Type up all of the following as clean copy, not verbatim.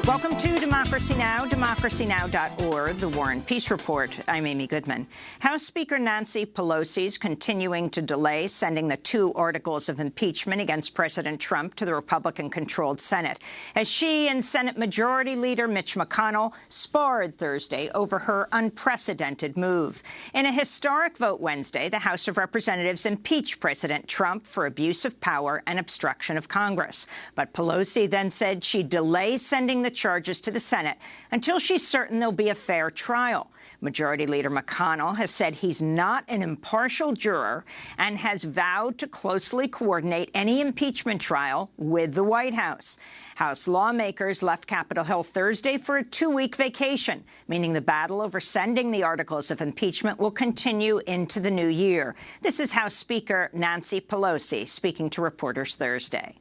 Welcome to Democracy Now!, democracynow.org, the War and Peace Report. I'm Amy Goodman. House Speaker Nancy Pelosi is continuing to delay sending the 2 articles of impeachment against President Trump to the Republican-controlled Senate, as she and Senate Majority Leader Mitch McConnell sparred Thursday over her unprecedented move. In a historic vote Wednesday, the House of Representatives impeached President Trump for abuse of power and obstruction of Congress. But Pelosi then said she'd delay sending the charges to the Senate until she's certain there'll be a fair trial. Majority Leader McConnell has said he's not an impartial juror and has vowed to closely coordinate any impeachment trial with the White House. House lawmakers left Capitol Hill Thursday for a 2-week vacation, meaning the battle over sending the articles of impeachment will continue into the new year. This is House Speaker Nancy Pelosi speaking to reporters Thursday.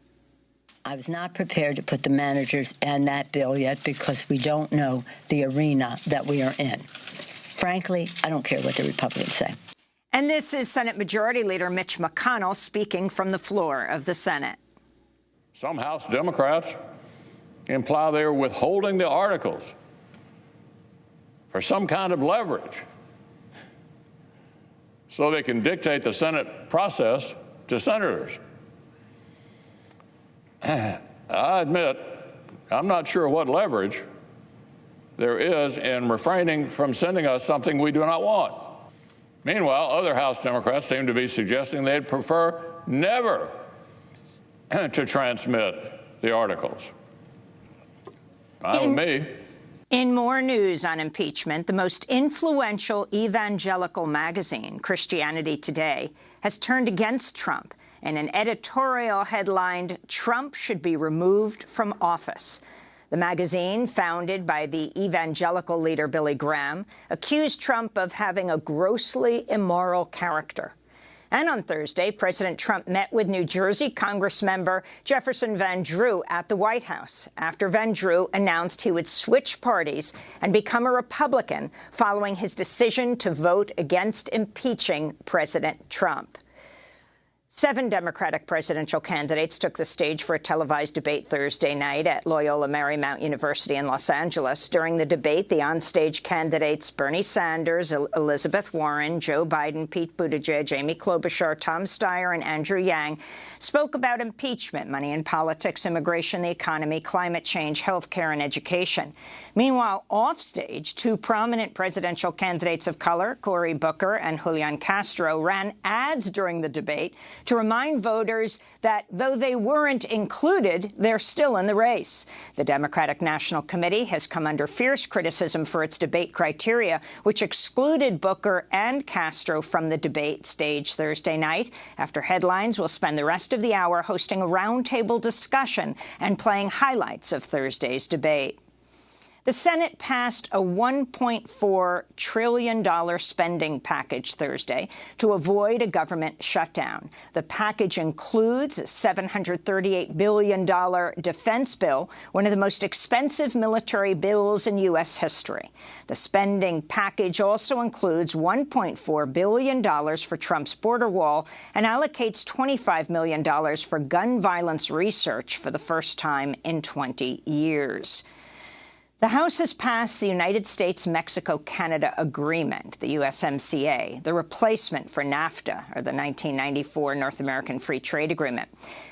I was not prepared to put the managers in that bill yet because we don't know the arena that we are in. Frankly, I don't care what the Republicans say. And this is Senate Majority Leader Mitch McConnell speaking from the floor of the Senate. Some House Democrats imply they're withholding the articles for some kind of leverage so they can dictate the Senate process to senators. I admit, I'm not sure what leverage there is in refraining from sending us something we do not want. Meanwhile, other House Democrats seem to be suggesting they'd prefer never to transmit the articles. Fine with me. In more news on impeachment, the most influential evangelical magazine, Christianity Today, has turned against Trump in an editorial headlined, "Trump Should Be Removed from Office." The magazine, founded by the evangelical leader Billy Graham, accused Trump of having a grossly immoral character. And on Thursday, President Trump met with New Jersey Congressmember Jefferson Van Drew at the White House after Van Drew announced he would switch parties and become a Republican following his decision to vote against impeaching President Trump. 7 Democratic presidential candidates took the stage for a televised debate Thursday night at Loyola Marymount University in Los Angeles. During the debate, the onstage candidates Bernie Sanders, Elizabeth Warren, Joe Biden, Pete Buttigieg, Amy Klobuchar, Tom Steyer, and Andrew Yang spoke about impeachment, money in politics, immigration, the economy, climate change, health care, and education. Meanwhile, offstage, 2 prominent presidential candidates of color, Cory Booker and Julian Castro, ran ads during the debate to remind voters that though they weren't included, they're still in the race. The Democratic National Committee has come under fierce criticism for its debate criteria, which excluded Booker and Castro from the debate stage Thursday night. After headlines, we'll spend the rest of the hour hosting a roundtable discussion and playing highlights of Thursday's debate. The Senate passed a $1.4 trillion spending package Thursday to avoid a government shutdown. The package includes a $738 billion defense bill, one of the most expensive military bills in U.S. history. The spending package also includes $1.4 billion for Trump's border wall and allocates $25 million for gun violence research for the first time in 20 years. The House has passed the United States-Mexico-Canada Agreement, the USMCA, the replacement for NAFTA, or the 1994 North American Free Trade Agreement.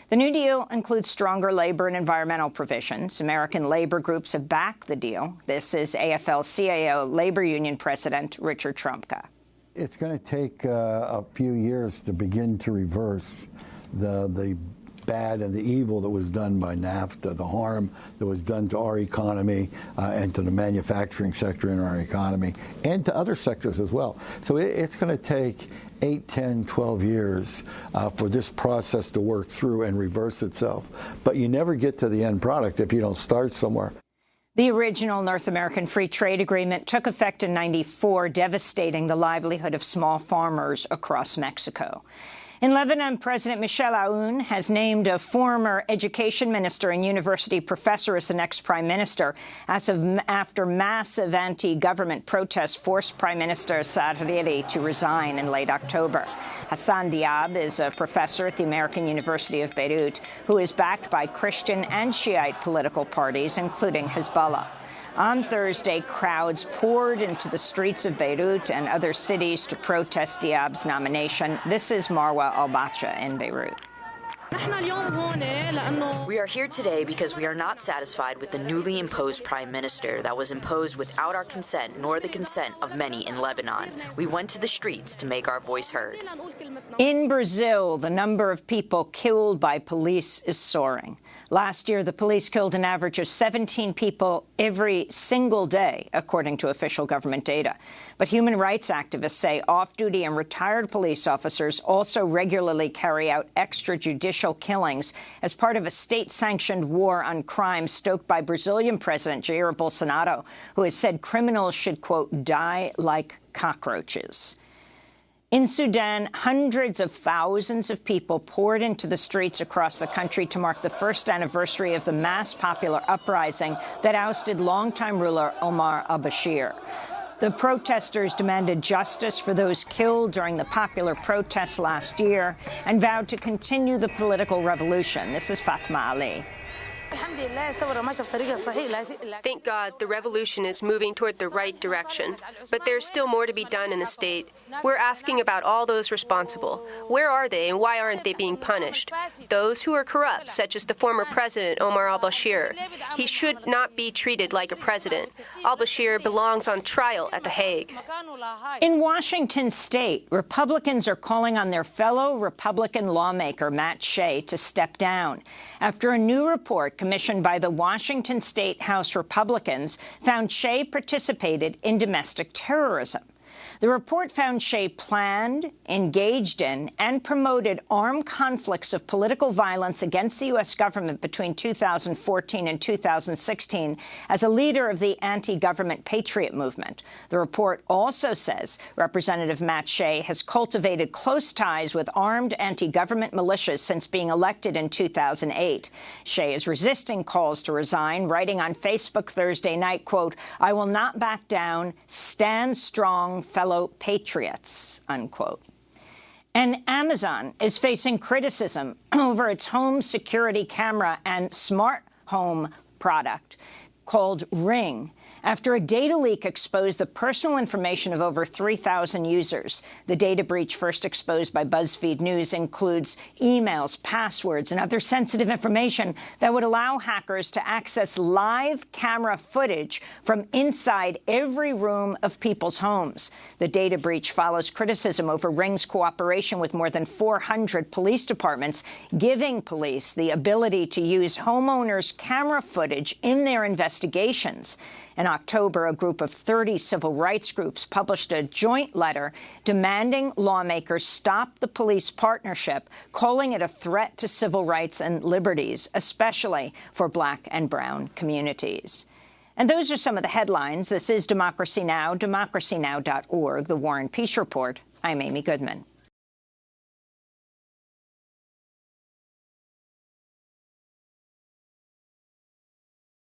The new deal includes stronger labor and environmental provisions. American labor groups have backed the deal. This is AFL-CIO Labor Union President Richard Trumka. It's going to take a few years to begin to reverse the bad and the evil that was done by NAFTA, the harm that was done to our economy and to the manufacturing sector in our economy and to other sectors as well. So it's going to take 8, 10, 12 years for this process to work through and reverse itself. But you never get to the end product if you don't start somewhere. The original North American Free Trade Agreement took effect in '94, devastating the livelihood of small farmers across Mexico. In Lebanon, President Michel Aoun has named a former education minister and university professor as the next prime minister after massive anti-government protests forced Prime Minister Saad Hariri to resign in late October. Hassan Diab is a professor at the American University of Beirut who is backed by Christian and Shiite political parties, including Hezbollah. On Thursday, crowds poured into the streets of Beirut and other cities to protest Diab's nomination. This is Marwa Al-Bacha in Beirut. We are here today because we are not satisfied with the newly imposed prime minister that was imposed without our consent nor the consent of many in Lebanon. We went to the streets to make our voice heard. In Brazil, the number of people killed by police is soaring. Last year, the police killed an average of 17 people every single day, according to official government data. But human rights activists say off-duty and retired police officers also regularly carry out extrajudicial killings as part of a state-sanctioned war on crime stoked by Brazilian President Jair Bolsonaro, who has said criminals should, quote, die like cockroaches. In Sudan, hundreds of thousands of people poured into the streets across the country to mark the first anniversary of the mass popular uprising that ousted longtime ruler Omar al-Bashir. The protesters demanded justice for those killed during the popular protests last year and vowed to continue the political revolution. This is Fatma Ali. Thank God the revolution is moving toward the right direction, but there's still more to be done in the state. We're asking about all those responsible. Where are they and why aren't they being punished? Those who are corrupt, such as the former president Omar al-Bashir. He should not be treated like a president. Al-Bashir belongs on trial at The Hague. In Washington state, Republicans are calling on their fellow Republican lawmaker Matt Shay to step down after a new report commissioned by the Washington State House Republicans found Shay participated in domestic terrorism. The report found Shay planned, engaged in, and promoted armed conflicts of political violence against the U.S. government between 2014 and 2016 as a leader of the anti-government Patriot movement. The report also says Representative Matt Shay has cultivated close ties with armed anti-government militias since being elected in 2008. Shay is resisting calls to resign, writing on Facebook Thursday night, quote, "I will not back down. Stand strong, fellow patriots," unquote. And Amazon is facing criticism over its home security camera and smart home product called Ring after a data leak exposed the personal information of over 3,000 users. The data breach, first exposed by BuzzFeed News, includes emails, passwords, and other sensitive information that would allow hackers to access live camera footage from inside every room of people's homes. The data breach follows criticism over Ring's cooperation with more than 400 police departments, giving police the ability to use homeowners' camera footage in their investigations. In October, a group of 30 civil rights groups published a joint letter demanding lawmakers stop the police partnership, calling it a threat to civil rights and liberties, especially for Black and brown communities. And those are some of the headlines. This is Democracy Now!, democracynow.org, The War and Peace Report. I'm Amy Goodman.